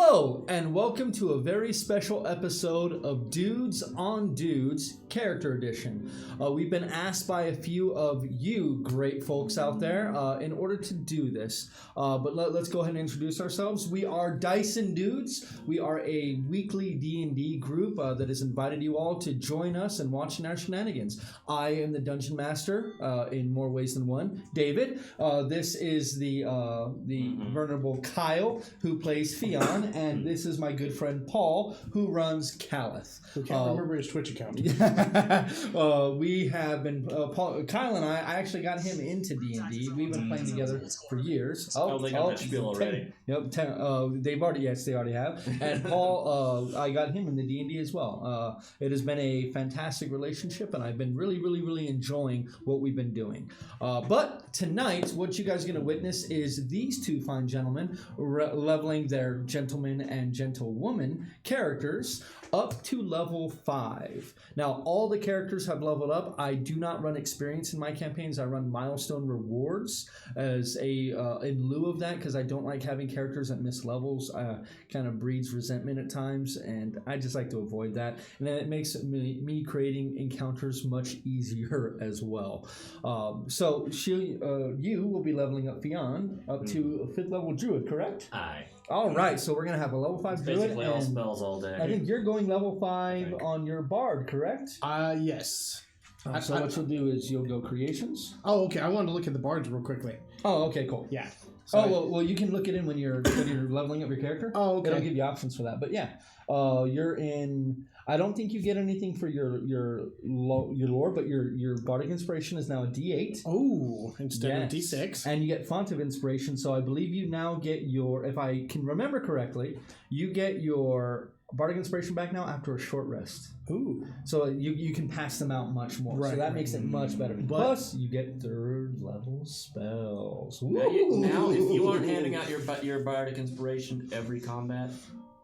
Hello, and welcome to a very special episode of Dudes on Dudes Character Edition. We've been asked by a few of you great folks out there in order to do this. But let's go ahead and introduce ourselves. We are Dyson Dudes. We are a weekly D&D group that has invited you all to join us in watching our shenanigans. I am the Dungeon Master in more ways than one, David. This is the venerable Kyle, who plays Fiaine, and this is my good friend Paul, who runs Kallith. Who can't remember his Twitch account. We have been Kyle and I actually got him into D&D. We've been playing together for years. They got that spiel already. They already have. And Paul, I got him into D&D as well. It has been a fantastic relationship, and I've been really enjoying what we've been doing. But tonight, what you guys are going to witness is these two fine gentlemen leveling their gentleman and gentlewoman characters up to level 5. Now, all the characters have leveled up. I do not run experience in my campaigns. I run milestone rewards as in lieu of that, because I don't like having characters that miss levels. Kind of breeds resentment at times, and I just like to avoid that. And then it makes me creating encounters much easier as well. So you will be leveling up Fiaine up to a 5th level druid, correct? Aye. All right, so we're going to have a level 5 druid. Basically all spells all day. I think you're going level 5 on your bard, correct? Yes. So what you'll do is you'll go creations. Oh, okay. I wanted to look at the bards real quickly. Oh, okay, cool. Yeah. Well, you can look it in when you're leveling up your character. Oh, okay. It'll give you options for that. But yeah, you're in. I don't think you get anything for your lore, but your bardic inspiration is now a D8. Oh, instead of D6. And you get font of inspiration. So I believe you now get your, if I can remember correctly, you get your bardic inspiration back now after a short rest. Ooh. So you can pass them out much more. Right, so that makes it much better. But plus, you get 3rd level spells. Now, if you aren't handing out your bardic inspiration every combat,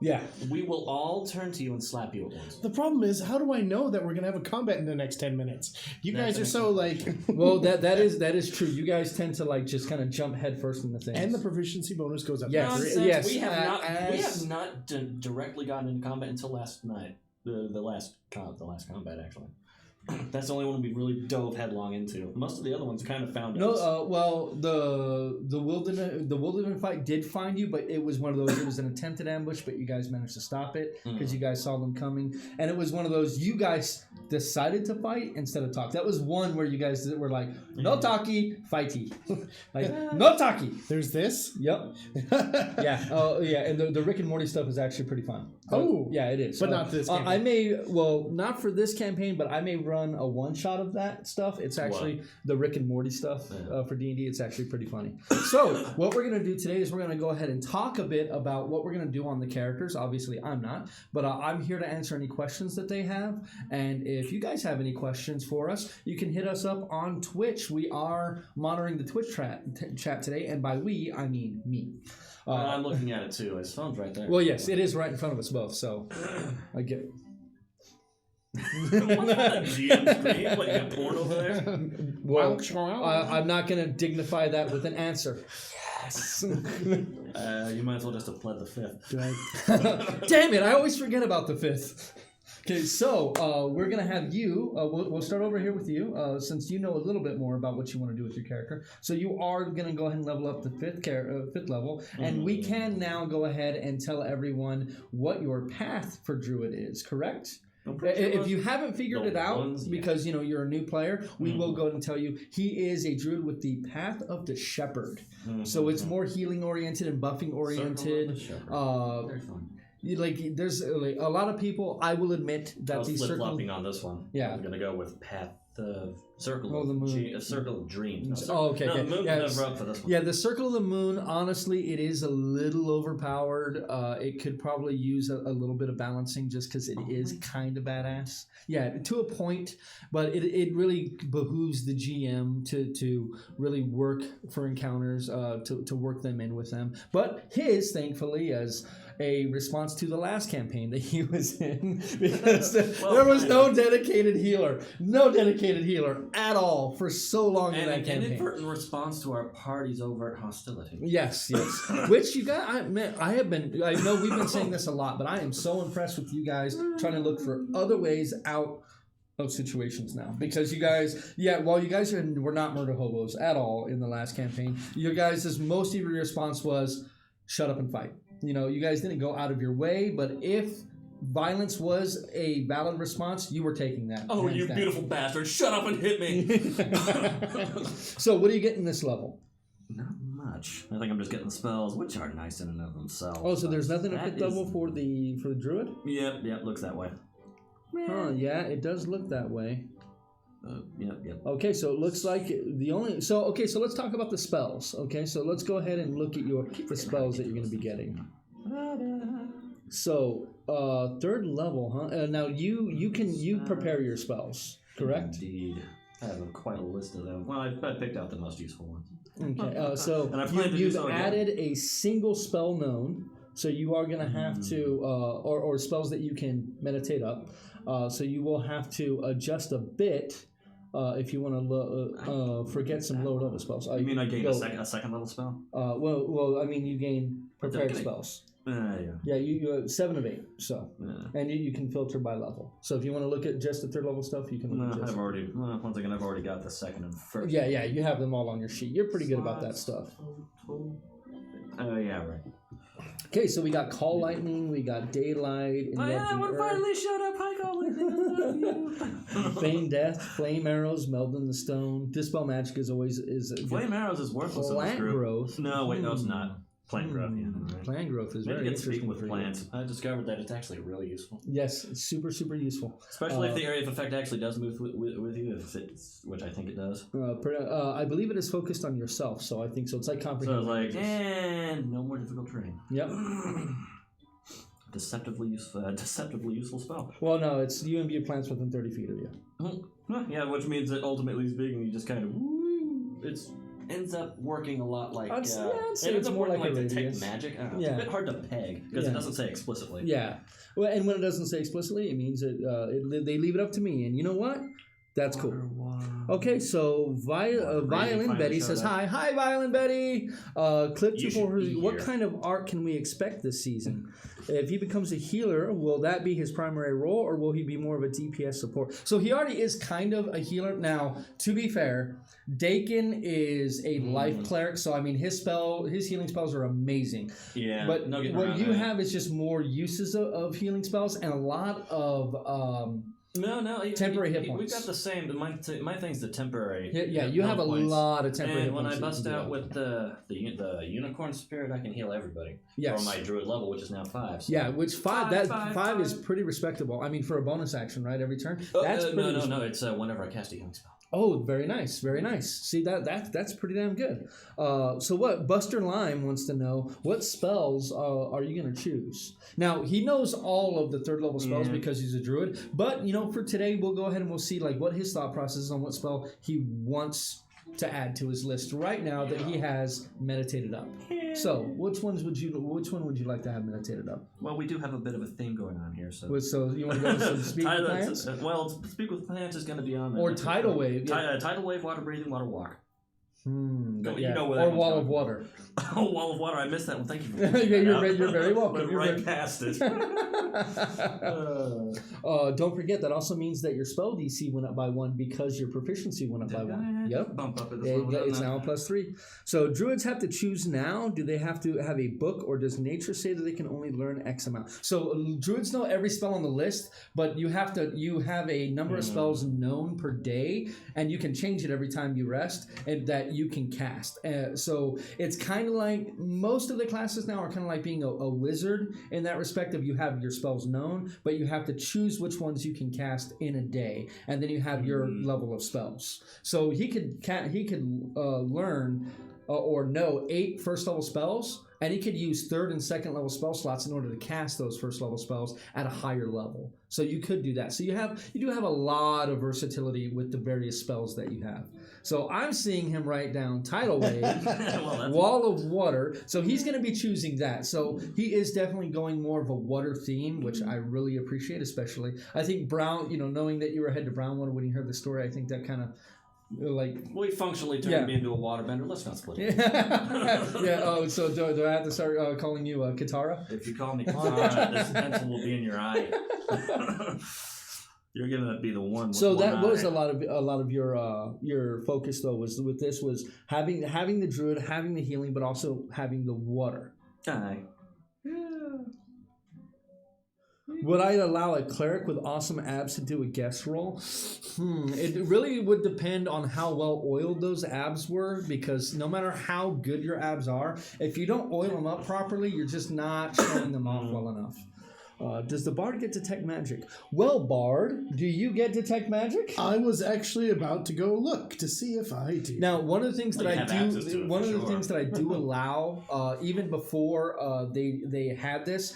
yeah, we will all turn to you and slap you at once. the problem is, how do I know that we're gonna have a combat in the next 10 minutes? You guys are so like. Well, that is true. You guys tend to like just kind of jump head first in the things. And the proficiency bonus goes up. Yes. Nonsense. Yes. We have not directly gotten into combat until last night. The last combat, actually. That's the only one we really dove headlong into. Most of the other ones kind of found us. Well, the Wilderman fight did find you, but it was one of those. It was an attempted ambush, but you guys managed to stop it because you guys saw them coming, and it was one of those. You guys decided to fight instead of talk. That was one where you guys were like, no talkie, fighty, like no talkie. There's this. Yep. Yeah. Oh, yeah. And the Rick and Morty stuff is actually pretty fun. Oh, yeah, it is. But not this campaign. Not for this campaign, but I may run a one-shot of that stuff. It's actually the Rick and Morty stuff for D&D. It's actually pretty funny. So what we're going to do today is we're going to go ahead and talk a bit about what we're going to do on the characters. Obviously, I'm not, but I'm here to answer any questions that they have. And if you guys have any questions for us, you can hit us up on Twitch. We are monitoring the Twitch chat today, and by we, I mean me. I'm looking at it too. His phone's right there. Well, yes, it is right in front of us both, so I get it. What's that GM screen? What, you got porn over there? Well, I'm not going to dignify that with an answer. Yes. You might as well just have pled the 5th. Damn it, I always forget about the 5th. Okay, so we're going to have you, we'll start over here with you, since you know a little bit more about what you want to do with your character. So you are going to go ahead and level up the 5th level, and we can now go ahead and tell everyone what your path for Druid is, correct? If you haven't figured it out, because you're a new player, we will go and tell you he is a druid with the path of the shepherd. So it's more healing oriented and buffing oriented. Very fun. There's a lot of people. I will admit that I was flip-flopping on this one. Yeah, I'm gonna go with path of circle of the moon. Circle of dreams. Okay. The moon never up for this one. Yeah, the circle of the moon. Honestly, it is a little overpowered. It could probably use a little bit of balancing, just because it is kind of badass. Yeah, to a point, but it really behooves the GM to really work for encounters, to work them in with them. But thankfully, as a response to the last campaign that he was in, because there was no dedicated healer. at all for so long in And that an campaign. inadvertent response to our party's overt hostility. Yes. Which you got? I know we've been saying this a lot, but I am so impressed with you guys trying to look for other ways out of situations now, because you guys, while you guys were not murder hobos at all in the last campaign, you guys' most of your response was shut up and fight. You guys didn't go out of your way, but if violence was a valid response, you were taking that. Oh, you beautiful bastard! Shut up and hit me. So, what do you get in this level? Not much. I think I'm just getting spells, which are nice in and of themselves. Oh, so there's nothing at fifth level for the druid? Yep, looks that way. Huh, yeah, it does look that way. Yep. Okay, so it looks like so let's talk about the spells. Okay, so let's go ahead and look at the spells that you're going to be getting. So, third level, huh? Now you prepare your spells, correct? Indeed. I have quite a list of them. Well, I picked out the most useful ones. Okay, so And I plan to do you've so again. added a single spell known, so you are going to have to, or spells that you can meditate up. So you will have to adjust a bit if you want to forget some lower level spells. You mean I gained a second level spell? Well, I mean you gain prepared spells. Yeah. You have 7 of 8. So, and you can filter by level. So if you want to look at just the third level stuff, you can look at just. Once again, I've already got the second and first. Yeah, you have them all on your sheet. You're pretty good about that stuff. Oh yeah, right. Okay, so we got Call Lightning, we got Daylight, and finally showed up. Hi, Call Lightning. Feign Death, Flame Arrows, Meld in the Stone. Dispel Magic is always Flame Arrows is worthless in this Plant group. Growth. No, wait, no, it's not. Plant growth. Yeah, right. Plant growth is very Maybe interesting. speak with for you. plants. I discovered that it's actually really useful. Yes, it's super, super useful. Especially if the area of effect actually does move with you, which I think it does. I believe it is focused on yourself, so I think so. It's like So comprehend. it's like, and no more difficult terrain. Yep. Deceptively useful spell. Well, no, it's you imbue plants within 30 feet of you. Yeah, which means that ultimately speaking, you just kind of ends up working a lot like. I'd say it ends it's up more working like a like detect radius. magic. I don't know, Yeah. It's a bit hard to peg because it doesn't say explicitly. Yeah. Well, and when it doesn't say explicitly, it means that they leave it up to me. And you know what? That's cool. Okay, so Violin Betty says hi. Hi, Violin Betty. Clip You for her. should be What here. kind of art can we expect this season? If he becomes a healer, will that be his primary role, or will he be more of a DPS support? So he already is kind of a healer. Now, to be fair, Dakin is a life cleric, so I mean his healing spells are amazing. Yeah, But no getting what around you that. have is just more uses of healing spells and a lot of No, temporary hit We've points. got the same. My thing's the temporary. Yeah, you have a points. lot of temporary hit And when points I that you bust can do. out with the unicorn spirit, I can heal everybody. Yes. For my druid level, which is now 5. So. Yeah, which five is Five. pretty respectable. I mean, for a bonus action, right? Every turn. Oh, That's pretty no. respectable. It's whenever I cast a healing spell. Oh, very nice, very nice. See that's pretty damn good. So what Buster Lime wants to know: what spells are you going to choose? Now he knows all of the third level spells because he's a druid. But for today, we'll go ahead and we'll see like what his thought process is on what spell he wants to add to his list right now that he has meditated up. So which one would you like to have meditated up? Well, we do have a bit of a theme going on here, so. So you want to go with some speak with plants? Speak with plants is going to be on there. Or tidal wave? Tidal wave, water breathing, water walk. You know where or that wall one's of going. water. Oh, wall of water! I missed that one. Thank you. For Yeah, you're very welcome. Went You're right very- past it. Don't forget that also means that your spell DC went up by 1 because your proficiency went up by 1. Yep. Bump up at this Yeah, level, it's doesn't now a +3. So druids have to choose now. Do they have to have a book, or does nature say that they can only learn X amount? So druids know every spell on the list, but you have a number of spells known per day, and you can change it every time you rest, and that you can cast. So it's kind of like most of the classes now are kind of like being a wizard in that respect of you have your spells known, but you have to choose which ones you can cast in a day, and then you have your level of spells. So he could learn or know 8 first level spells, and he could use 3rd and 2nd level spell slots in order to cast those first level spells at a higher level. So you could do that. So you do have a lot of versatility with the various spells that you have. So I'm seeing him write down Tidal Wave, Wall of Water. So he's going to be choosing that. So he is definitely going more of a water theme, which I really appreciate, especially. I think Brown, knowing that you were headed to Brownwater when you heard the story, I think that kind of like. We functionally turned me into a waterbender. Let's not split it. Yeah. Oh, so do I have to start calling you Katara? If you call me Katara, this pencil will be in your eye. You're gonna be the one. With So one that was eye. a lot of your focus though was with this was having the druid, having the healing, but also having the water. Aye. Would I allow a cleric with awesome abs to do a guest roll? It really would depend on how well oiled those abs were, because no matter how good your abs are, if you don't oil them up properly, you're just not showing them off well enough. Does the Bard get detect magic? Well, Bard, do you get detect magic? I was actually about to go look to see if I do. Now, one of the things that Well, you I have access to do, it one for of the sure. things that I do allow, even before they had this,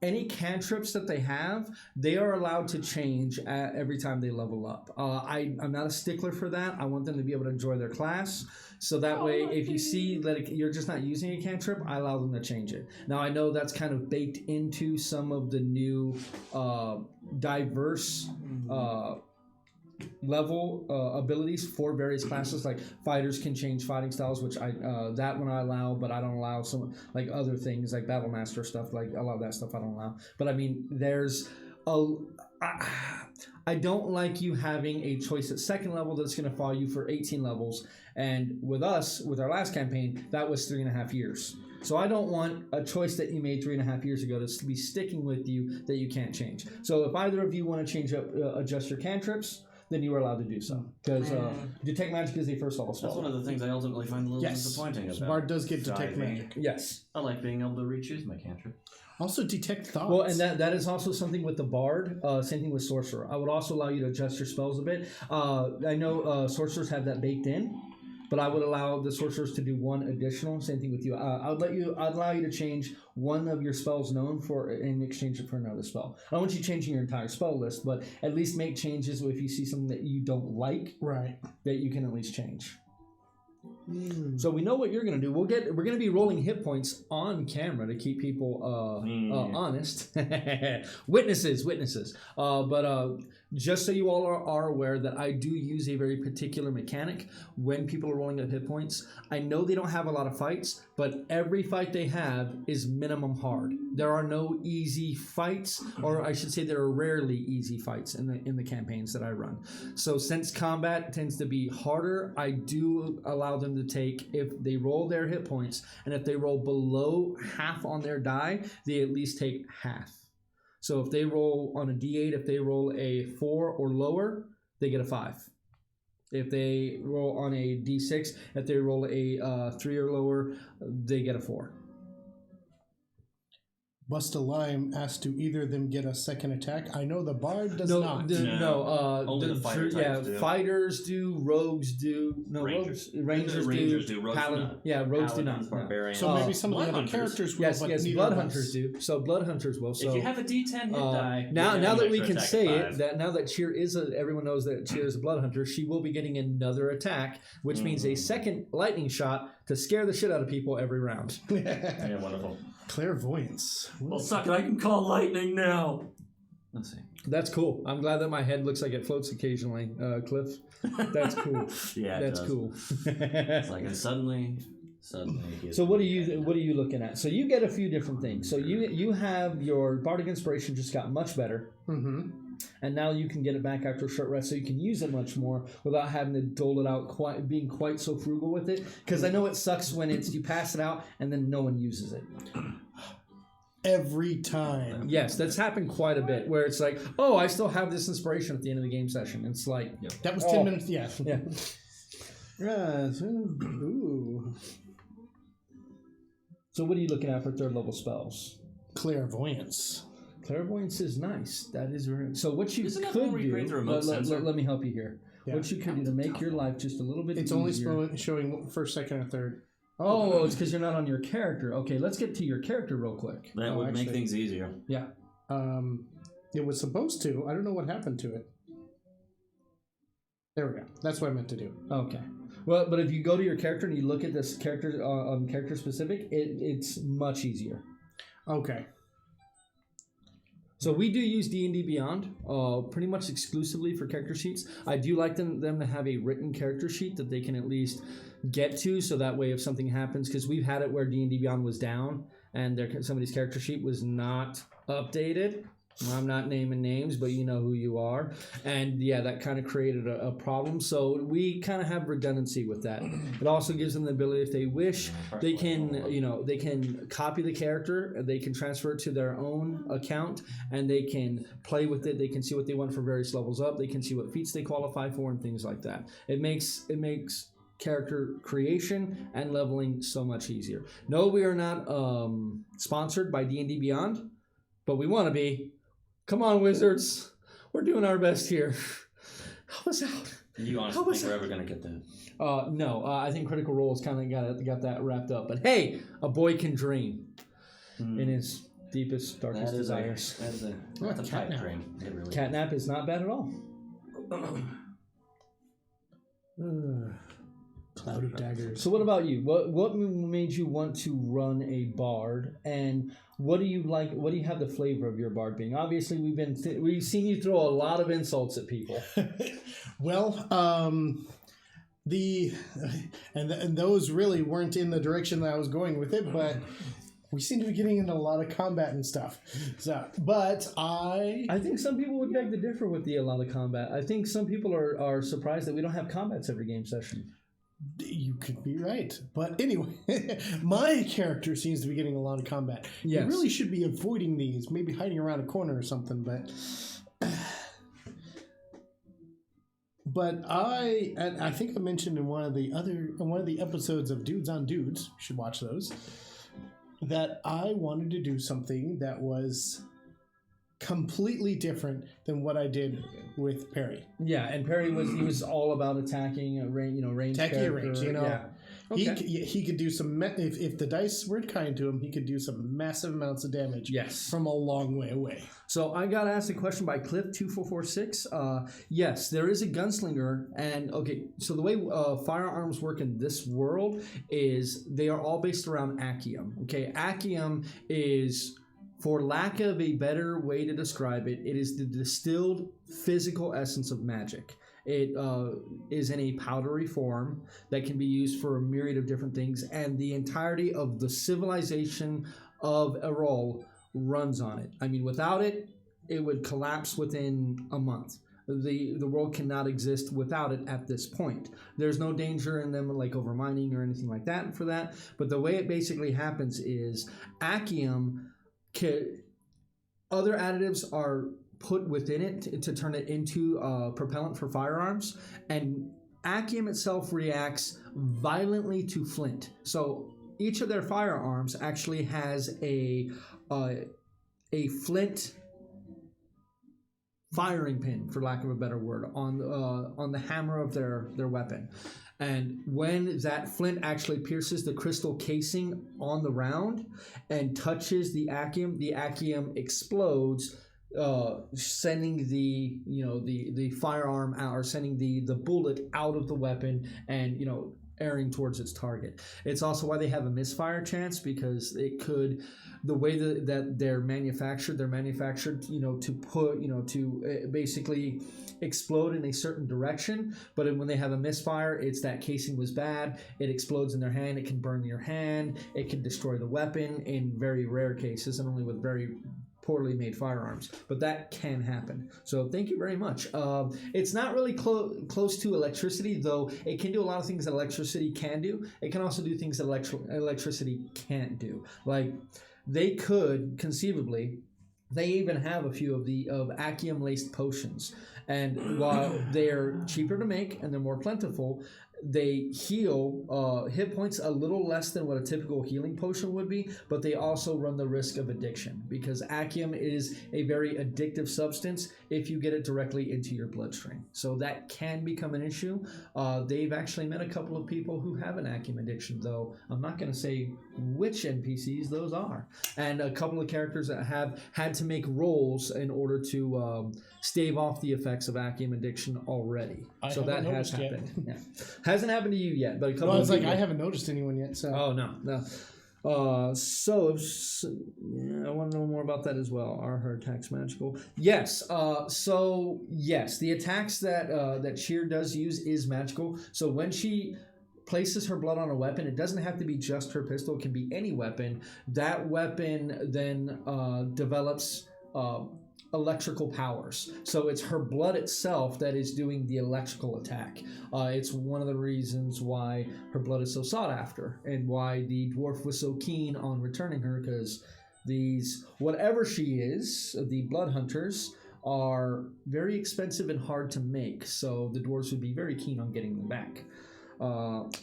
any cantrips that they have, they are allowed to change every time they level up. I'm not a stickler for that. I want them to be able to enjoy their class. So that way, if you see that you're just not using a cantrip, I allow them to change it. Now, I know that's kind of baked into some of the new diverse level abilities for various classes. Like fighters can change fighting styles, which that one I allow, but I don't allow some like other things like battle master stuff. Like a lot of that stuff I don't allow. But I mean, there's I don't like you having a choice at second level that's going to follow you for 18 levels. And with us, with our last campaign, that was 3.5 years. So I don't want a choice that you made 3.5 years ago to be sticking with you that you can't change. So if either of you want to change up, adjust your cantrips, then you are allowed to do so. Because detect magic is a first level spell. That's one of the things I ultimately find a little disappointing So about. Bard does get detect Diving. magic. Yes. I like being able to re-choose my cantrip. Also detect thoughts. Well, and that is also something with the Bard. Same thing with Sorcerer. I would also allow you to adjust your spells a bit. I know Sorcerers have that baked in, but I would allow the Sorcerers to do one additional. Same thing with you. I'd allow you to change one of your spells known for and exchange it for another spell. I don't want you changing your entire spell list, but at least make changes if you see something that you don't like, right. that you can at least change. So we know what you're going to do. We're going to be rolling hit points on camera to keep people honest. Witnesses. But just so you all are aware that I do use a very particular mechanic when people are rolling up hit points. I know they don't have a lot of fights, but every fight they have is minimum hard. There are no easy fights, or I should say there are rarely easy fights in the campaigns that I run. So since combat tends to be harder, I do allow them to take, if they roll their hit points, and if they roll below half on their die, they at least take half. So if they roll on a D8, if they roll a 4 or lower, they get a 5. If they roll on a D6, if they roll a 3 or lower, they get a 4. Busta Lime asked, do either of them get a second attack? I know the Bard does not. Only the fighter types do. Fighters do, rogues do. No, Rangers. Rangers do, rogues Paladin, do not. yeah, rogues do not. Paladins, barbarians. So maybe some of the other Bloodhunters. characters will, Yes, but yes, neither blood of us. hunters do. So blood hunters will. So If you have a D10 hit die, now you get that an we extra can attack say at it, 5. that now that Cheer is everyone knows that Cheer is a blood hunter, she will be getting another attack, which means a second lightning shot to scare the shit out of people every round. Yeah, wonderful. Clairvoyance. Well, suck it. I can call lightning now. let's see. That's cool. I'm glad that my head looks like it floats occasionally, Cliff. That's cool. Yeah, it That's does. cool. It's like, and suddenly. So what are you looking at? So you get a few different things. So you have your Bardic Inspiration just got much better. Mm-hmm. And now you can get it back after a short rest, so you can use it much more without having to dole it out, being quite so frugal with it. Because I know it sucks when you pass it out and then no one uses it. Every time. Yes, that's happened quite a bit, where it's like, oh, I still have this inspiration at the end of the game session. It's like, That was 10 minutes. Yeah. yeah. Yes. Ooh. So what are you looking at for third level spells? Clairvoyance. Clairvoyance is nice. That is very. So what you Isn't that could when we create the do? remote sensor? Let me help you here. Yeah. What you could do to make your life just a little bit It's easier. only showing first, second, and third. Oh, it's because you're not on your character. Okay, let's get to your character real quick. That would make actually- things easier. Yeah. It was supposed to. I don't know what happened to it. There we go. That's what I meant to do. Okay. Well, but if you go to your character and you look at this character character specific, it's much easier. Okay. So we do use D&D Beyond, pretty much exclusively for character sheets. I do like them to have a written character sheet that they can at least get to, so that way if something happens, because we've had it where D&D Beyond was down and somebody's character sheet was not updated. I'm not naming names, but you know who you are. And yeah, that kind of created a problem. So we kind of have redundancy with that. It also gives them the ability, if they wish, they can copy the character, they can transfer it to their own account, and they can play with it. They can see what they want for various levels up. They can see what feats they qualify for and things like that. It makes character creation and leveling so much easier. No, we are not sponsored by D&D Beyond, but we want to be. Come on, Wizards. We're doing our best here. Help us out. You honestly think we're ever going to get that? No. I think Critical Role's kind of got that wrapped up. But hey, a boy can dream in his deepest, darkest desires. That's a pipe dream. It really Catnap is not bad at all. Cloud of daggers. So what about you? What made you want to run a bard, and what do you like? What do you have the flavor of your bard being? Obviously, we've seen you throw a lot of insults at people. Well, and those really weren't in the direction that I was going with it, but we seem to be getting into a lot of combat and stuff. So, but I think some people would beg to differ with a lot of combat. I think some people are surprised that we don't have combats every game session. You could be right. But anyway, my character seems to be getting a lot of combat. Yes. You really should be avoiding these, maybe hiding around a corner or something, but I think I mentioned in one of the episodes of Dudes on Dudes, you should watch those, that I wanted to do something that was completely different than what I did with Perry. Yeah, and Perry was all about attacking a range. Attacking range, Yeah. Okay. He could do some if the dice were kind to him, he could do some massive amounts of damage. Yes. From a long way away. So I got asked a question by Cliff2446. Yes, there is a gunslinger, and okay, so the way firearms work in this world is they are all based around Accium. Okay, Accium is, for lack of a better way to describe it, it is the distilled physical essence of magic. It is in a powdery form that can be used for a myriad of different things, and the entirety of the civilization of Erol runs on it. I mean, without it, it would collapse within a month. The world cannot exist without it at this point. There's no danger in them like overmining or anything like that for that, but the way it basically happens is Accium, other additives are put within it to turn it into propellant for firearms, and Accium itself reacts violently to flint. So each of their firearms actually has a flint firing pin, for lack of a better word, on the hammer of their weapon. And when that flint actually pierces the crystal casing on the round and touches the Accium explodes, sending the firearm out, or sending the bullet out of the weapon and airing towards its target. It's also why they have a misfire chance, because it could, the way that they're manufactured to basically explode in a certain direction, but when they have a misfire, it's that casing was bad, it explodes in their hand, it can burn your hand, it can destroy the weapon in very rare cases, and only with very poorly made firearms, but that can happen. So thank you very much. It's not really close to electricity, though it can do a lot of things that electricity can do. It can also do things that electricity can't do. Like, they could conceivably, they even have a few of Accium laced potions, and while they're cheaper to make and they're more plentiful, they heal hit points a little less than what a typical healing potion would be, but they also run the risk of addiction, because Accium is a very addictive substance if you get it directly into your bloodstream. So that can become an issue. They've actually met a couple of people who have an Accium addiction, though I'm not going to say which NPCs those are. And a couple of characters that have had to make rolls in order to stave off the effects of Accium addiction already. So that has happened. Yeah. Hasn't happened to you yet, but a couple of people. I haven't noticed anyone yet. So. Oh, no. I want to know more about that as well. Are her attacks magical? Yes. So yes, the attacks that Sheer does use is magical. So when she places her blood on a weapon, it doesn't have to be just her pistol. It can be any weapon. That weapon then develops electrical powers. So it's her blood itself that is doing the electrical attack. It's one of the reasons why her blood is so sought after and why the dwarf was so keen on returning her, because these, whatever she is, the blood hunters, are very expensive and hard to make. So the dwarves would be very keen on getting them back.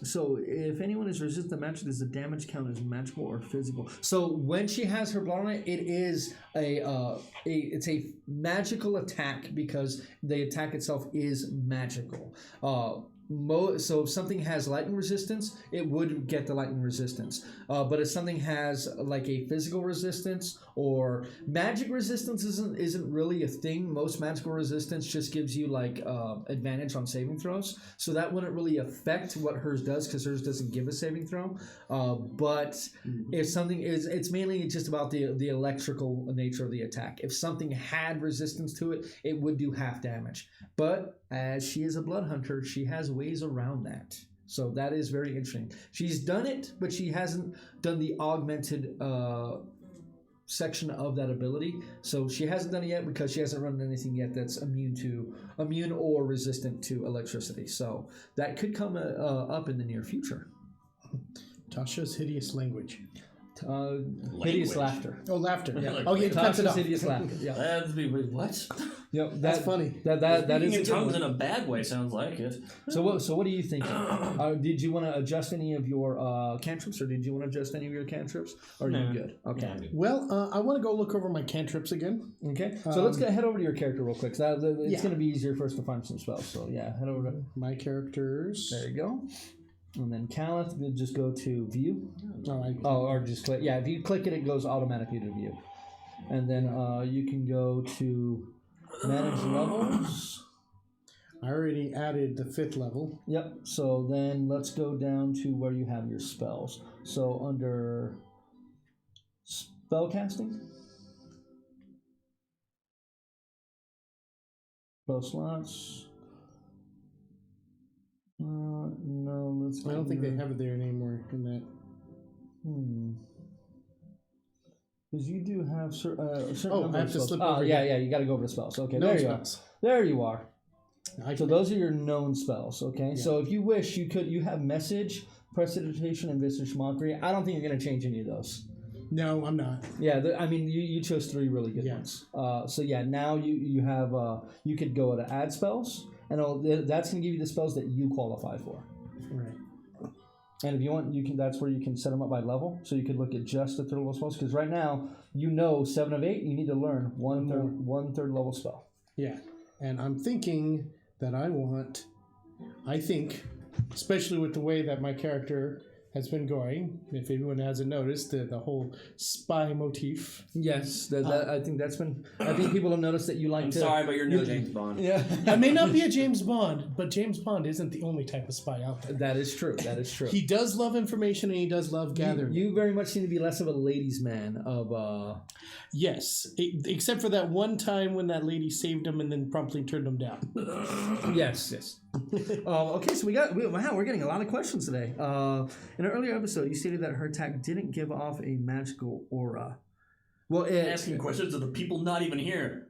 So if anyone is resistant to magic, does the damage count as magical or physical? So when she has her blood on it, it is it's a magical attack because the attack itself is magical. So if something has lightning resistance, it would get the lightning resistance. But if something has like a physical resistance or magic resistance isn't really a thing. Most magical resistance just gives you like advantage on saving throws. So that wouldn't really affect what hers does because hers doesn't give a saving throw. But if something is, it's mainly just about the electrical nature of the attack. If something had resistance to it, it would do half damage. But as she is a blood hunter, she has ways around that. So that is very interesting. She's done it, but she hasn't done the augmented section of that ability. So she hasn't done it yet because she hasn't run anything yet that's immune or resistant to electricity. So that could come up in the near future. Tasha's hideous language. Hideous laughter. Oh, laughter. Yeah. Like, Okay, cuts it Tasha's off. hideous laughter. Yeah. That'd be what? Yep. That's funny. That Speaking is a in good tongues one. in a bad way sounds like it. So what are you thinking? Did you want to adjust any of your cantrips, or did you want to adjust any of your cantrips? Or are you good? Okay. Yeah. Well, I want to go look over my cantrips again. Okay. So let's head over to your character real quick. So it's Yeah. going to be easier for us to find some spells. So yeah, head over to. My characters. There you go. And then Kallith, we'll just go to view. Or just click. Yeah, if you click it, it goes automatically to view. And then you can go to manage levels. I already added the 5th level. Yep. So then let's go down to where you have your spells. So under spellcasting, spell slots. No, let's. I don't think they have it there anymore in that. Because you do have certain Oh, number I of have to spells. slip over yeah, here. yeah. You got to go over to spells. Okay, No there spells. you are. There you are. I So can, those are your known spells. Okay. Yeah. So if you wish, you have message, prestidigitation, and visage mockery. I don't think you're going to change any of those. no, I'm not. Yeah, I mean, you chose 3 really good Yeah. ones. So yeah, now you have you could go to add spells, and that's going to give you the spells that you qualify for. Right. And if you want, you can. That's where you can set them up by level. So you could look at just the 3rd level spells. Because right now, 7 of 8. You need to learn one third level spell. Yeah. And I'm thinking that I think, especially with the way that my character has been going, if anyone hasn't noticed, the whole spy motif. Yes, I think that's been. I think people have noticed that you like I'm to. sorry, but you're no James Bond. Yeah, I may not be a James Bond, but James Bond isn't the only type of spy out there. that is true. That is true. He does love information and he does love gathering. You very much seem to be less of a ladies' man. Yes, except for that one time when that lady saved him and then promptly turned him down. Yes. Okay, so we're getting a lot of questions today. In an earlier episode, you stated that her attack didn't give off a magical aura. Well, Asking questions of the people not even here.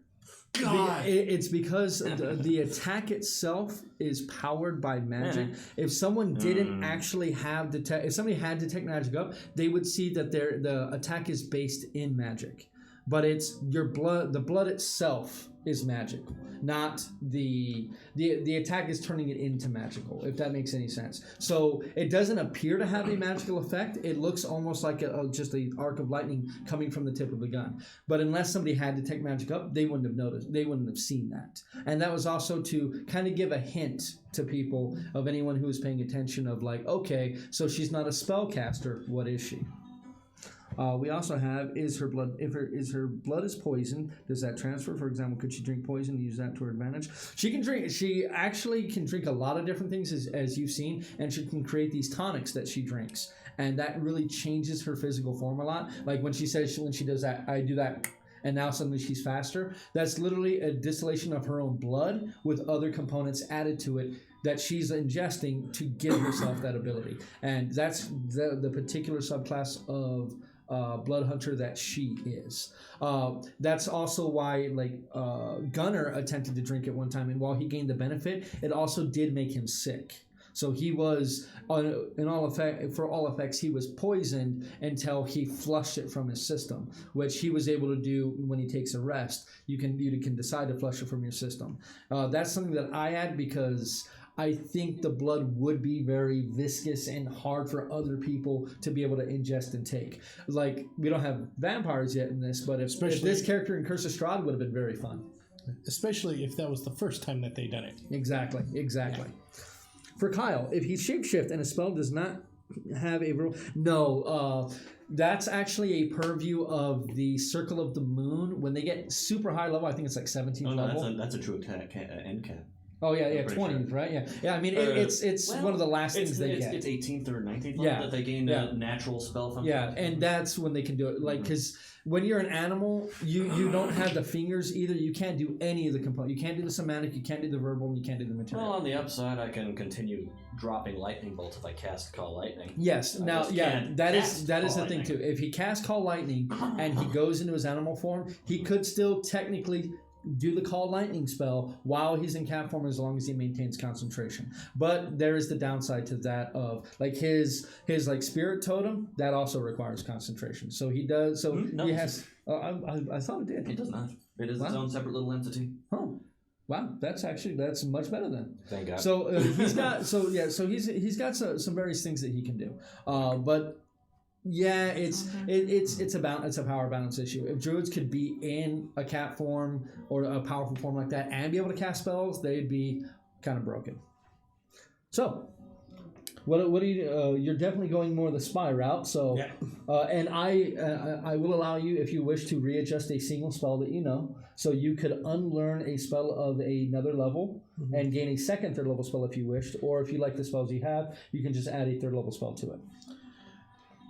God. It's because the attack itself is powered by magic. If someone didn't actually have if somebody had detect magic up, they would see that the attack is based in magic. But it's your blood. The blood itself is magical, not the attack is turning it into magical. If that makes any sense. So it doesn't appear to have a magical effect. It looks almost like just an arc of lightning coming from the tip of the gun. But unless somebody had detect magic up, they wouldn't have noticed. They wouldn't have seen that. And that was also to kind of give a hint to people of anyone who was paying attention of like, okay, so she's not a spellcaster. What is she? We also have, is her blood is poison, does that transfer? For example, could she drink poison and use that to her advantage? She actually can drink a lot of different things as you've seen, and she can create these tonics that she drinks. and that really changes her physical form a lot. Like when she says when she does that, I do that, and now suddenly she's faster. That's literally a distillation of her own blood with other components added to it that she's ingesting to give herself that ability. And that's the particular subclass of blood hunter that she is. That's also why Gunnar attempted to drink it one time, and while he gained the benefit, it also did make him sick. So he was, for all effects, he was poisoned until he flushed it from his system, which he was able to do when he takes a rest. You can decide to flush it from your system. That's something that I add because I think the blood would be very viscous and hard for other people to be able to ingest and take. Like, we don't have vampires yet in this, but if this character in Curse of Strahd would have been very fun. Especially if that was the first time that they done it. Exactly. Yeah. For Kyle, if he shapeshift and a spell does not have a rule, that's actually a purview of the Circle of the Moon. When they get super high level, I think it's like 17th level. That's a true end cap. Oh yeah, 20th, sure. Right? Yeah. I mean, it's one of the last things they get. It's 18th or 19th level that they gain a natural spell from. Yeah, and that's when they can do it. Like, because when you're an animal, you don't have the fingers either. You can't do any of the components. You can't do the somatic. You can't do the verbal. And you can't do the material. Well, on the upside, I can continue dropping lightning bolts if I cast Call Lightning. Yes. That is the thing too. If he casts Call Lightning and he goes into his animal form, he could still technically do the Call Lightning spell while he's in cat form, as long as he maintains concentration. But there is the downside to that of like his like spirit totem that also requires concentration. So he does. So he has. I thought it did. It does not. It is its own separate little entity. Oh. Wow, that's much better then. Thank God. So he's got he's got some various things that he can do. But yeah, it's a power balance issue. If druids could be in a cat form or a powerful form like that and be able to cast spells, they'd be kind of broken. So, what do you? You're definitely going more the spy route. So, and I will allow you, if you wish, to readjust a single spell that you know. So you could unlearn a spell of another level and gain a second third level spell if you wished, or if you like the spells you have, you can just add a third level spell to it.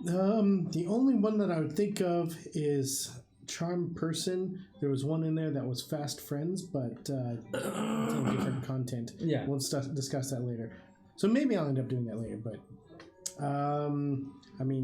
The only one that I would think of is Charm Person. There was one in there that was Fast Friends, but different content. Yeah. We'll discuss that later. So maybe I'll end up doing that later, but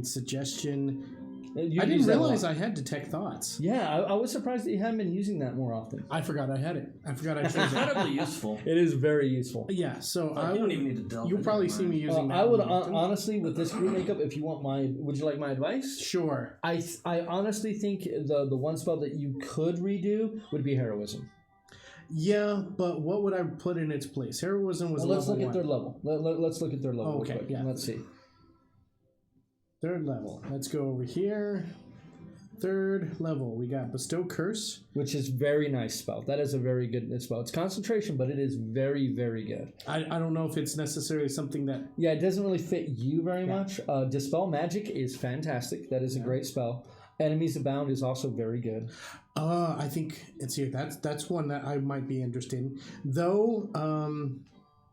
suggestion. I didn't realize I had Detect Thoughts. Yeah, I was surprised that you haven't been using that more often. I forgot I had it. I forgot I chose it. Incredibly useful. It is very useful. Yeah, so you don't even need to delve. You'll probably see me using that. I would honestly, with this group makeup, if you want would you like my advice? Sure. I honestly think the one spell that you could redo would be Heroism. Yeah, but what would I put in its place? Heroism was let's level look 1. at their level. Let's look at their level. Okay, yeah. Let's see. Third level. Let's go over here. Third level, we got Bestow Curse, which is very nice spell. That is a very good spell. It's concentration, but it is very, very good. I don't know if it's necessarily something that... Yeah, it doesn't really fit you very much. Dispel Magic is fantastic. That is a great spell. Enemies Abound is also very good. I think it's here. That's one that I might be interested in. Though...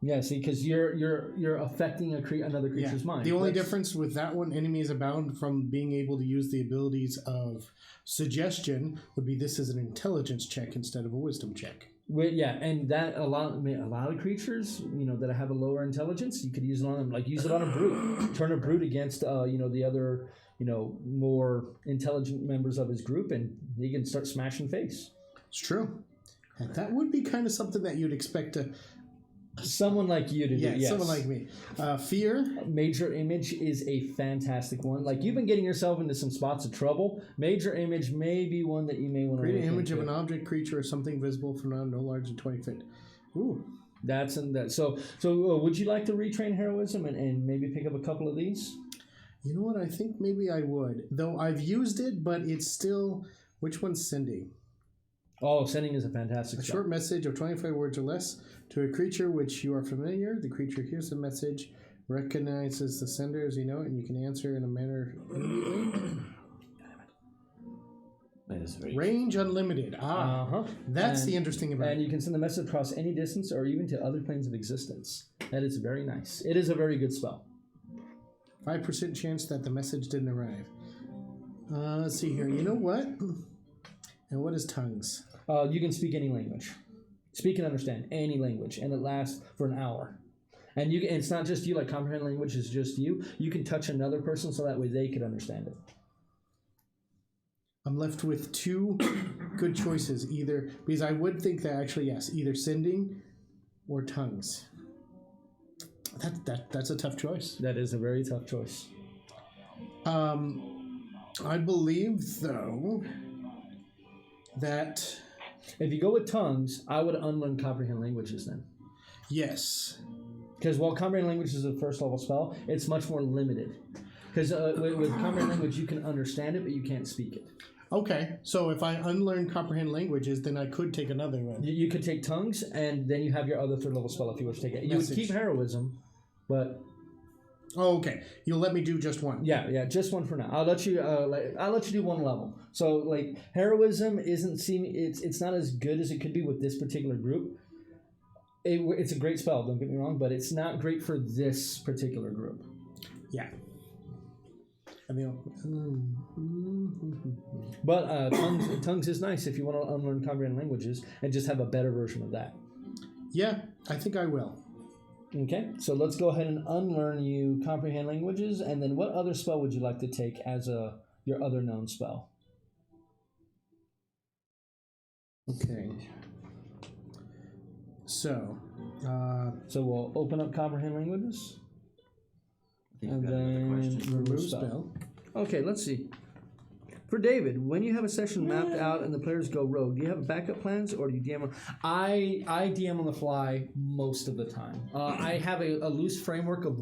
Yeah, see, because you're affecting another creature's mind. The only difference with that one, Enemies Abound, from being able to use the abilities of Suggestion, would be this is an intelligence check instead of a wisdom check. And that a lot of creatures, that have a lower intelligence, you could use it on them. Like use it on a brute. Turn a brute against the other more intelligent members of his group, and he can start smashing face. It's true. And that would be kind of something that you'd expect to. Someone like you to do, yes. Someone like me. Fear. Major Image is a fantastic one. Like, you've been getting yourself into some spots of trouble. Major Image may be one that you may want to create an image of an object, creature, or something visible from no larger than 20 feet. Ooh. That's in that. So would you like to retrain Heroism and maybe pick up a couple of these? You know what? I think maybe I would. Though I've used it, but it's still... Which one's Sending? Oh, Sending is a fantastic spell. Short message of 25 words or less to a creature which you are familiar. The creature hears the message, recognizes the sender as you know it, and you can answer in a manner immediately. That is very Range unlimited. That's the interesting about it. And you can send the message across any distance or even to other planes of existence. That is very nice. It is a very good spell. 5% chance that the message didn't arrive. Let's see here. You know what? And what is tongues? You can speak any language. Speak and understand any language, and it lasts for an hour. And you, it's not just you, like comprehend language is just you. You can touch another person so that way they could understand it. I'm left with two good choices, either, because I would think that actually, yes, either sending or tongues. That's a tough choice. That is a very tough choice. I believe, though, that... If you go with tongues, I would unlearn comprehend languages then. Yes. Because while comprehend language is a first level spell, it's much more limited. Because with comprehend language, you can understand it, but you can't speak it. Okay, so if I unlearn comprehend languages, then I could take another one. You could take tongues, and then you have your other third level spell if you wish to take it. You would keep heroism, but... Oh, okay. You'll let me do just one. Yeah, just one for now. I'll let you do one level. So like heroism it's not as good as it could be with this particular group. It's a great spell, don't get me wrong, but it's not great for this particular group. Yeah. But tongues is nice if you want to unlearn comprehend languages and just have a better version of that. Yeah, I think I will. Okay, so let's go ahead and unlearn you comprehend languages, and then what other spell would you like to take as your other known spell? Okay. So we'll open up comprehend languages, and then remove spell. Okay, let's see. For David, when you have a session mapped out and the players go rogue, do you have backup plans or do you DM? I DM on the fly most of the time. I have a loose framework of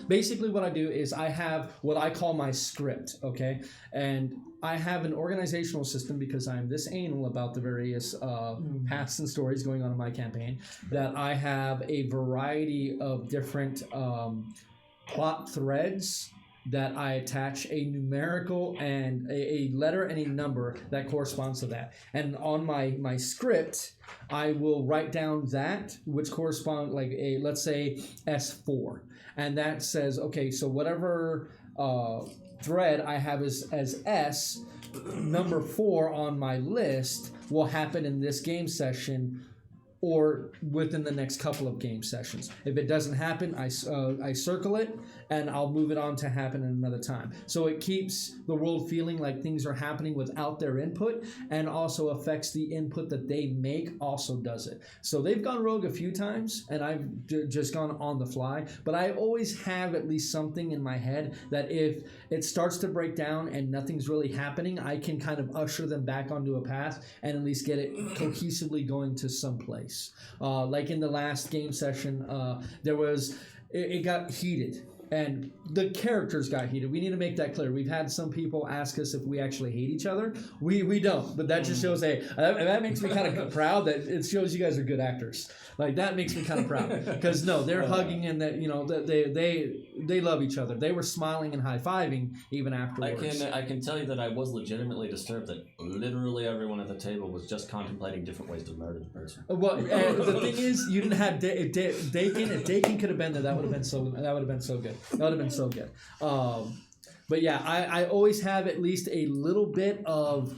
basically what I do is I have what I call my script, okay? And I have an organizational system because I'm this anal about the various paths and stories going on in my campaign that I have a variety of different plot threads that I attach a numerical and a letter and a number that corresponds to that. And on my script, I will write down that, which correspond like let's say S4. And that says, okay, so whatever thread I have as S, number 4 on my list will happen in this game session or within the next couple of game sessions. If it doesn't happen, I circle it, and I'll move it on to happen in another time. So it keeps the world feeling like things are happening without their input, and also affects the input that they make also does it. So they've gone rogue a few times, and I've just gone on the fly, but I always have at least something in my head that if it starts to break down and nothing's really happening, I can kind of usher them back onto a path and at least get it cohesively going to some place. Like in the last game session, it got heated. And the characters got heated. We need to make that clear. We've had some people ask us if we actually hate each other. We don't, but that just shows that makes me kind of proud that it shows you guys are good actors. Like that makes me kind of proud because no, they're hugging and that they love each other. They were smiling and high fiving even afterwards. I can tell you that I was legitimately disturbed that literally everyone at the table was just contemplating different ways to murder the person. Well, the thing is, you didn't have Dakin. If Dakin could have been there, that would have been so good. That would have been so good. But yeah, I always have at least a little bit of...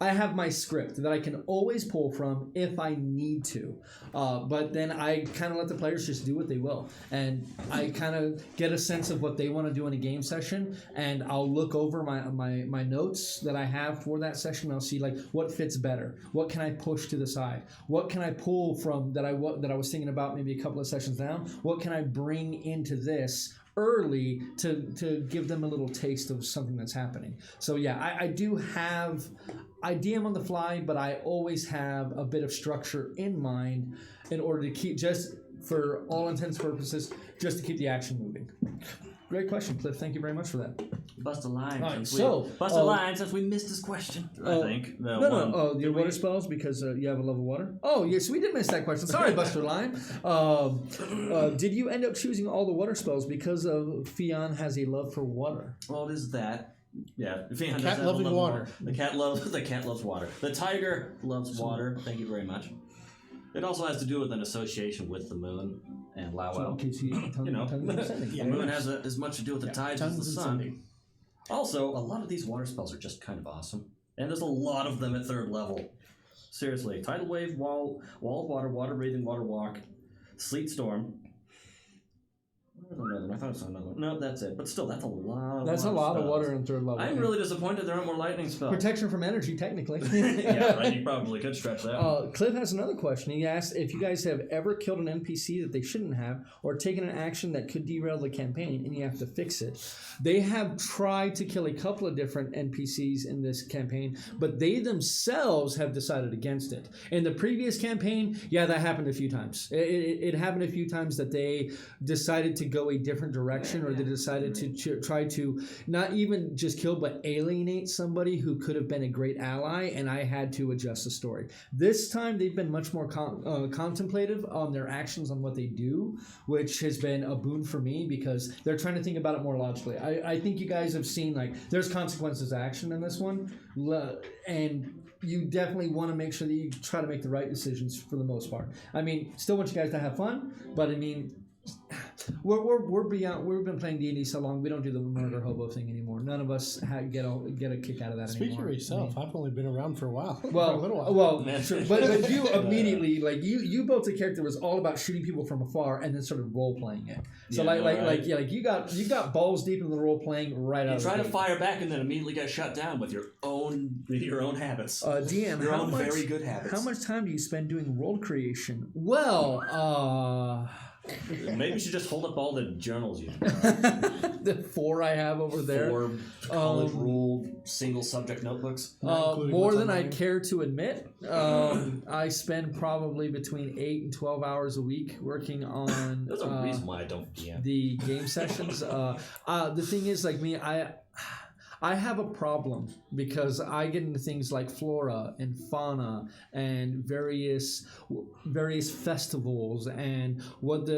I have my script that I can always pull from if I need to. But then I kind of let the players just do what they will. And I kind of get a sense of what they want to do in a game session. And I'll look over my notes that I have for that session. I'll see like what fits better. What can I push to the side? What can I pull from that I was thinking about maybe a couple of sessions down? What can I bring into this early to give them a little taste of something that's happening? So yeah, I do have... I DM on the fly, but I always have a bit of structure in mind in order to keep, just for all intents and purposes, just to keep the action moving. Great question, Cliff. Thank you very much for that. Bust a line. Right, Bust a line since we missed this question. I think. No. Your water spells because you have a love of water? Oh, yes, we did miss that question. Sorry, Buster Line. Did you end up choosing all the water spells because of Fiaine has a love for water? Well, it is that. Yeah, Fiaine cat loving water. The cat loves water. The tiger loves water. Thank you very much. It also has to do with an association with the moon, and Lao So, Lao. in case you know. sending. The moon has as much to do with the tides as the tons and sun. sending. Also, a lot of these water spells are just kind of awesome. And there's a lot of them at 3rd level. Seriously. Tidal Wave, Wall of Water, Water Breathing, Water Walk, Sleet Storm. There's another one. I thought I saw another one. No, that's it. But still, that's a lot. That's a lot of water in 3rd level. I'm really disappointed there aren't more lightning spells. Protection from energy, technically. Yeah, right. You probably could stretch that. Cliff has another question. He asked if you guys have ever killed an NPC that they shouldn't have, or taken an action that could derail the campaign, and you have to fix it. They have tried to kill a couple of different NPCs in this campaign, but they themselves have decided against it. In the previous campaign, yeah, that happened a few times. It happened a few times that they decided to go a different direction, or they decided to try to not even just kill, but alienate somebody who could have been a great ally, and I had to adjust the story. This time, they've been much more contemplative on their actions, on what they do, which has been a boon for me because they're trying to think about it more logically. I think you guys have seen, like, there's consequences to action in this one, and you definitely want to make sure that you try to make the right decisions for the most part. I mean, still want you guys to have fun, but I mean, we're beyond. We've been playing D&D so long, we don't do the murder hobo thing anymore. None of us get a kick out of that Speak anymore. for yourself. I've only been around for a while. Well, for a little while. well, sure. But you immediately, like, you built a character that was all about shooting people from afar and then started role playing it. So you got balls deep in the role playing right out. You try to fire back and then immediately get shut down with your own habits. DM, your own very good habits. How much time do you spend doing world creation? Well, maybe you should just hold up all the journals you the 4 I have over there. 4 college rule single subject notebooks. More than I care to admit. I spend probably between 8 and 12 hours a week working on. There's a reason why I don't DM. The game sessions. The thing is, like me, I have a problem because I get into things like flora and fauna and various festivals and what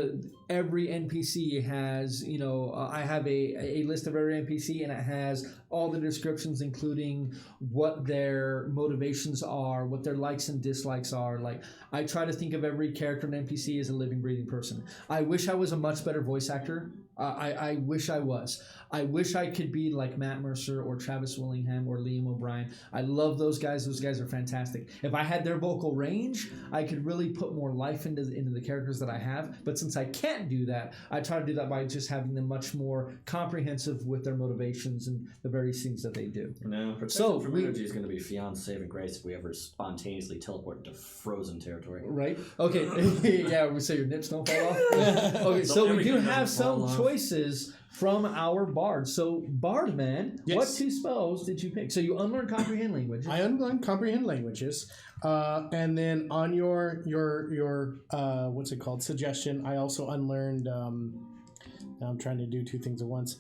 every NPC has. You know, I have a list of every NPC and it has all the descriptions, including what their motivations are, what their likes and dislikes are. Like, I try to think of every character and NPC as a living, breathing person. I wish I was a much better voice actor. I wish I was. I wish I could be like Matt Mercer or Travis Willingham or Liam O'Brien. I love those guys. Those guys are fantastic. If I had their vocal range, I could really put more life into the characters that I have. But since I can't do that, I try to do that by just having them much more comprehensive with their motivations and the various things that they do. No, protection from energy is going to be Fiane's saving grace if we ever spontaneously teleport into frozen territory. Right? Okay. Yeah, we say your nips don't fall off. Okay, so we do have some choices from our Bard. So, Bard man, Yes. what 2 spells did you pick? So you unlearn comprehend language. I unlearned comprehend languages, and then on your what's it called, suggestion, I also unlearned. Now I'm trying to do 2 things at once.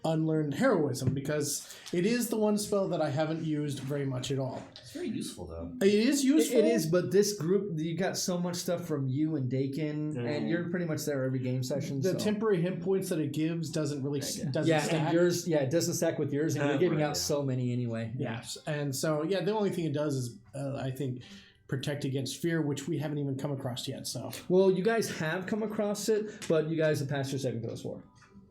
Unlearned heroism, because it is the one spell that I haven't used very much at all. It's very useful, though. It is useful. It is, but this group, you got so much stuff from you and Dakin, and you're pretty much there every game session. The temporary hit points that it gives doesn't really doesn't stack. And yours, it doesn't stack with yours, and you're giving Right, out so many anyway. Yes, and so the only thing it does is I think protect against fear, which we haven't even come across yet. So Well, you guys have come across it, but you guys have passed your second dose war.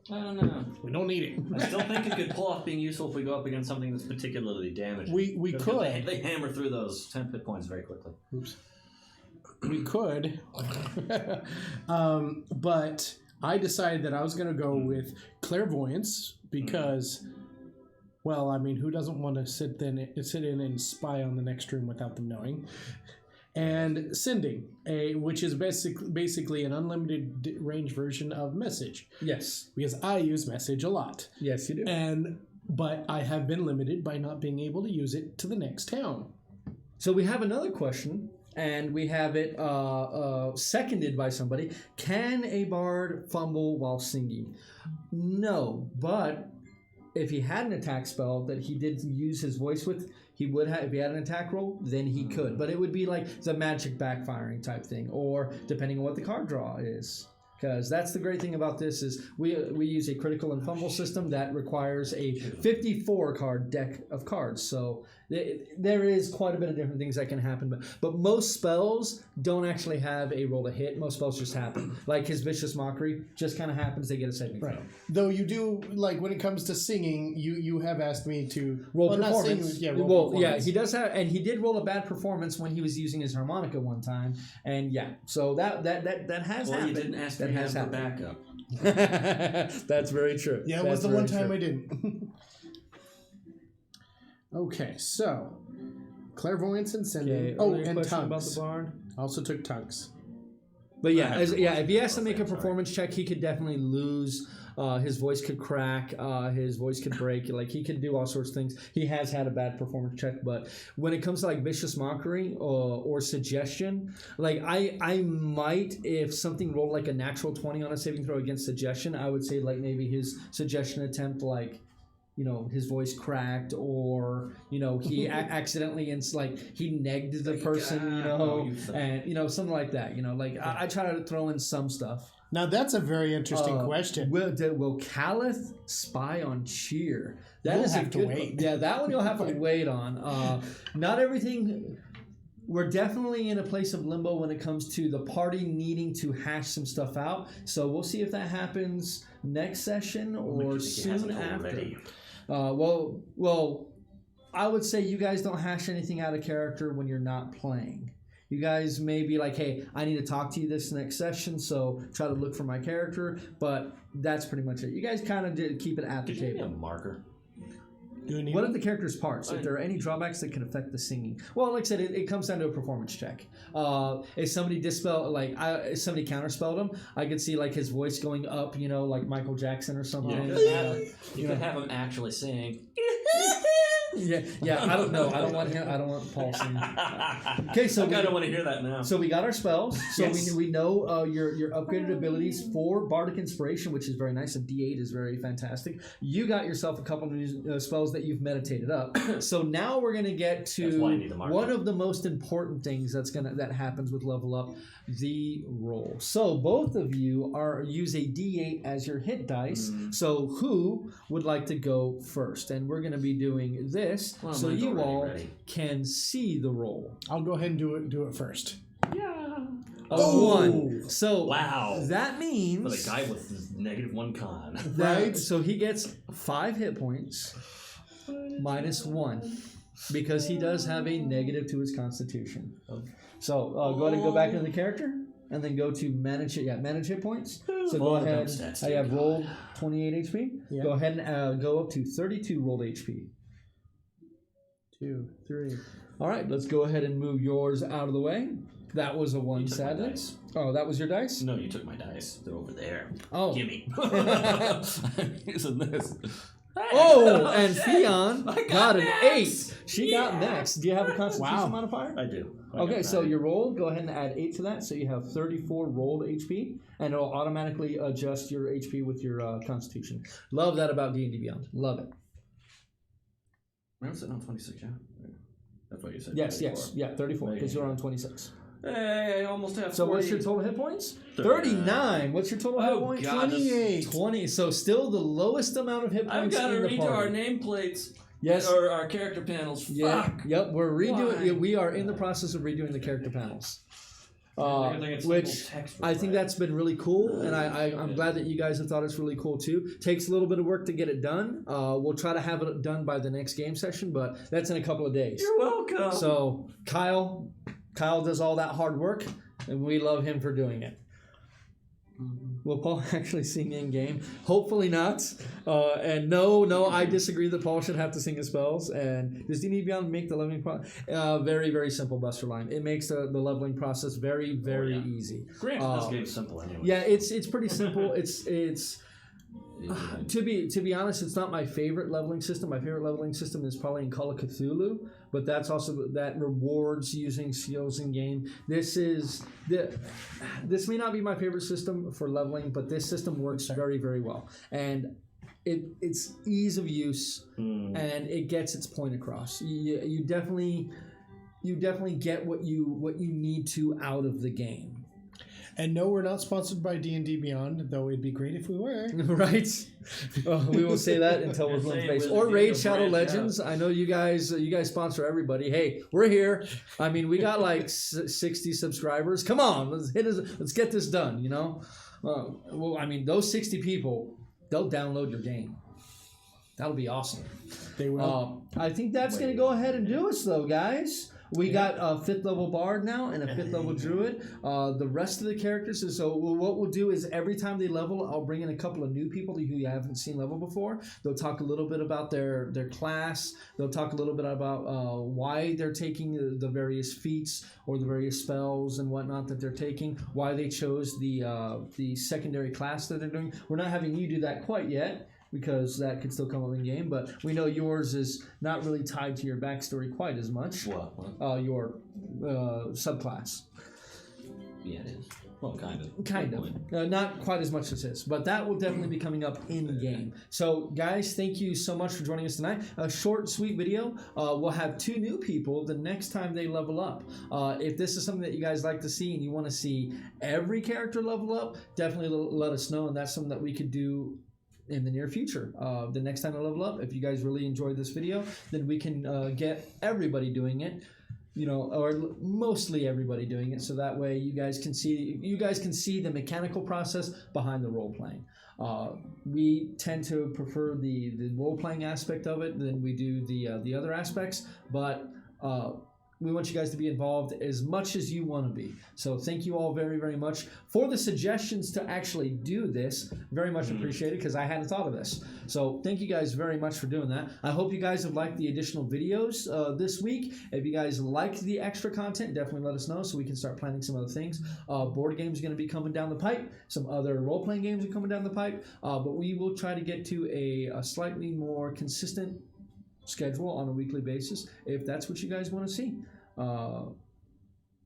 I don't know. we don't need it. I still think it could pull off being useful if we go up against something that's particularly damaging. We Because could. They hammer through those 10 hit points very quickly. Oops. We could. But I decided that I was going to go with clairvoyance because, well, I mean, who doesn't want to sit in and spy on the next room without them knowing? And sending, which is basically an unlimited range version of message. Yes. Because I use message a lot. Yes, you do. But I have been limited by not being able to use it to the next town. So we have another question, and we have it seconded by somebody. Can a bard fumble while singing? No, but if he had an attack spell that he did use his voice with, he would have. If he had an attack roll, then he could. But it would be like the magic backfiring type thing, or depending on what the card draw is. Because that's the great thing about this is we use a critical and fumble system that requires a 54 card deck of cards. So there is quite a bit of different things that can happen. But most spells don't actually have a roll to hit. Most spells just happen. Like his Vicious Mockery just kind of happens. They get a saving throw. Right. Though you do, like when it comes to singing, you have asked me to roll performance. performance. Not singing, roll performance. He does have, and he did roll a bad performance when he was using his harmonica one time. And so that has Well, happened. you didn't ask me That to has have the happened. backup. That's very true. Yeah, it was the one time I didn't. Okay, so clairvoyance and sending. Okay, and question tongues. about the bard. Also took tongues. But if he has to make a performance check, he could definitely lose. His voice could crack. His voice could break. Like he could do all sorts of things. He has had a bad performance check, but when it comes to like Vicious Mockery or Suggestion, like I might, if something rolled like a natural 20 on a saving throw against Suggestion, I would say like maybe his Suggestion attempt, like, you know, his voice cracked, or, you know, he accidentally he negged the person, you know, and, you know, something like that, you know, like I try to throw in some stuff. Now that's a very interesting question. Will Kallith spy on Cheer? That You'll is have a to good wait. Yeah, that one you'll have to wait on. Not everything. We're definitely in a place of limbo when it comes to the party needing to hash some stuff out. So we'll see if that happens next session or soon after. Well, I would say you guys don't hash anything out of character when you're not playing. You guys may be like, hey, I need to talk to you this next session, so try to look for my character, but that's pretty much it. You guys kind of keep it at the Could you give me table. a marker? What are the character's parts? If there are any drawbacks that can affect the singing? Well, like I said, it comes down to a performance check. If somebody if somebody counterspelled him, I could see like his voice going up, you know, like Michael Jackson or something. You could have him actually sing. Yeah. I don't know. I don't want Paul singing. Okay, so I kind of want to hear that now. So we got our spells. So Yes. we know your upgraded abilities for Bardic Inspiration, which is very nice. A D8 is very fantastic. You got yourself a couple of new spells that you've meditated up. So now we're gonna get That's why I to need the marker. one of the most important things that happens with level up, the roll. So both of you use a D8 as your hit dice. So who would like to go first? And we're gonna be doing this Well, so mine's you already all ready. can see the roll. I'll go ahead and do it first. A 1. So Wow. that means For the guy with -1 con. that, so he gets 5 hit points minus 1 because he does have a negative to his constitution. So go ahead and go back into the character and then go to manage hit points. So go All the ahead. dump stats, I dear have God. rolled 28 HP. Yeah. Go ahead and go up to 32 rolled HP. 2, 3. All right, let's go ahead and move yours out of the way. That was a 1, took my sadly. dice. Oh, that was your dice? No, you took my dice. They're over there. Oh. Gimme. I'm using this. Oh, and Fiaine I got an max. 8. She got max. Do you have a constitution Wow. modifier? I do. I Okay, got so 9. your roll, go ahead and add 8 to that, so you have 34 rolled HP, and it'll automatically adjust your HP with your constitution. Love that about D&D Beyond. Love it. I'm sitting on 26, yeah? That's what you said. Yes, 34. yeah, 34, because you're on 26. Hey, I almost have 40. So what's your total hit points? 39. 39. What's your total hit Oh, points? God, 28. 20. So still the lowest amount of hit I've points got to in the redo our party. nameplates. Yes. Or our character panels. Yeah. Fuck. Yep. We're redoing. Why? Yeah, we are in the process of redoing the character panels. It's Which simple text I think right? that's been really cool, and I'm glad that you guys have thought it's really cool too. Takes a little bit of work to get it done. We'll try to have it done by the next game session, but that's in a couple of days. You're welcome. So Kyle does all that hard work, and we love him for doing it. Will Paul actually sing in game? Hopefully not. And no, I disagree that Paul should have to sing his spells. And does D&D Beyond make the leveling process? Very, very simple, Buster Line. It makes the leveling process very, very easy. Granted, this game's simple anyway. Yeah, it's pretty simple. It's to be honest, it's not my favorite leveling system. My favorite leveling system is probably in Call of Cthulhu, but that's also that rewards using skills in game. This may not be my favorite system for leveling, but this system works very, very well, and it's ease of use and it gets its point across. You definitely get what you need to out of the game. And no, we're not sponsored by D&D Beyond, though it'd be great if we were. Right? We will say that until we're blue in the face. Or Raid Shadow Legends. I know you guys sponsor everybody. Hey, we're here. I mean, we got like 60 subscribers. Come on, let's get this done, you know? Well, I mean, those 60 people, they'll download your game. That'll be awesome. They will. I think that's going to go ahead and do us, though, guys. We got a 5th level Bard now and a 5th level Druid. The rest of the characters is what we'll do is every time they level, I'll bring in a couple of new people who you haven't seen level before. They'll talk a little bit about their class. They'll talk a little bit about why they're taking the various feats or the various spells and whatnot that they're taking. Why they chose the secondary class that they're doing. We're not having you do that quite yet, because that could still come up in game, but we know yours is not really tied to your backstory quite as much. What? Your subclass. Yeah, it is. Well, kind of. Kind of. Not quite as much as this, but that will definitely be coming up in game. So, guys, thank you so much for joining us tonight. A short, sweet video. We'll have 2 new people the next time they level up. If this is something that you guys like to see and you want to see every character level up, definitely let us know, and that's something that we could do in the near future. The next time I level up, if you guys really enjoyed this video, then we can get everybody doing it, you know, or mostly everybody doing it, so that way you guys can see the mechanical process behind the role playing. We tend to prefer the role playing aspect of it than we do the other aspects, but we want you guys to be involved as much as you want to be. So thank you all very, very much for the suggestions to actually do this. Very much appreciated, because I hadn't thought of this. So thank you guys very much for doing that. I hope you guys have liked the additional videos this week. If you guys liked the extra content, definitely let us know so we can start planning some other things. Board games are going to be coming down the pipe. Some other role-playing games are coming down the pipe. But we will try to get to a slightly more consistent schedule on a weekly basis if that's what you guys want to see.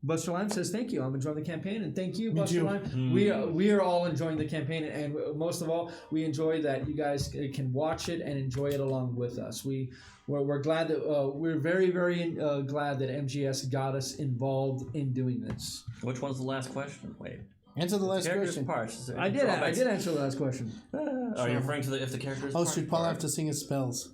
Buster Lime says thank you. I'm enjoying the campaign, and thank you, Buster Lime. We are all enjoying the campaign, and most of all, we enjoy that you guys can watch it and enjoy it along with us. We're glad that we're very, very glad that MGS got us involved in doing this. Which one's the last question? Wait. Answer the last question. I did answer the last question. Are you referring to if the character is should Paul have to sing his spells?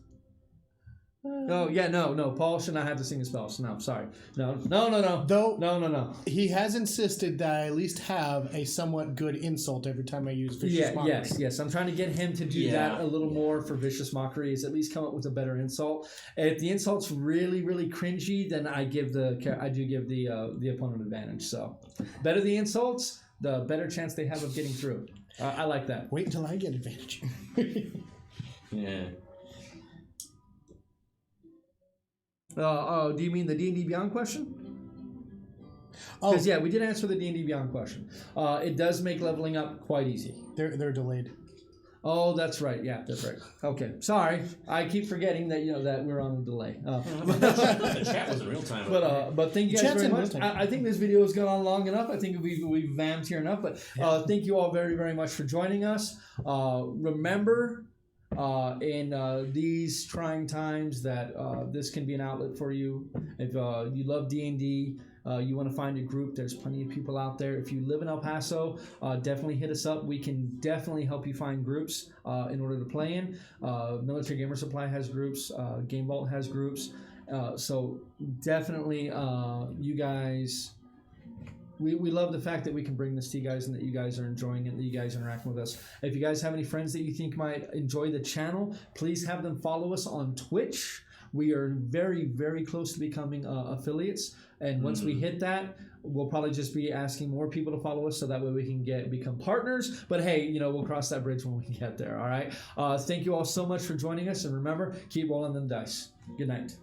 Oh yeah, no. Paul should not have to sing his spells. No, sorry. No. Though No. he has insisted that I at least have a somewhat good insult every time I use vicious mockery. Yes. I'm trying to get him to do that a little more for vicious mockery. Is at least come up with a better insult. If the insult's really, really cringy, then I do give the opponent advantage. So, better the insults, the better chance they have of getting through. I like that. Wait until I get advantage. Yeah. Do you mean the D&D Beyond question? Oh, Because we did answer the D&D Beyond question. It does make leveling up quite easy. they're delayed. Oh, that's right. Yeah, that's right. Okay, sorry. I keep forgetting that that we're on a delay. The chat was in real time. But thank you guys Chat's very in much. real time. I think this video has gone on long enough. I think we've vamped here enough. But thank you all very, very much for joining us. Remember, in these trying times, that this can be an outlet for you. If you love D&D, you want to find a group, there's plenty of people out there. If you live in El Paso, definitely hit us up. We can definitely help you find groups in order to play in. Military Gamer Supply has groups. Game Vault has groups. So definitely, you guys... We love the fact that we can bring this to you guys and that you guys are enjoying it, that you guys are interacting with us. If you guys have any friends that you think might enjoy the channel, please have them follow us on Twitch. We are very, very close to becoming affiliates. And once we hit that, we'll probably just be asking more people to follow us so that way we can become partners. But hey, we'll cross that bridge when we get there, all right? Thank you all so much for joining us. And remember, keep rolling them dice. Good night.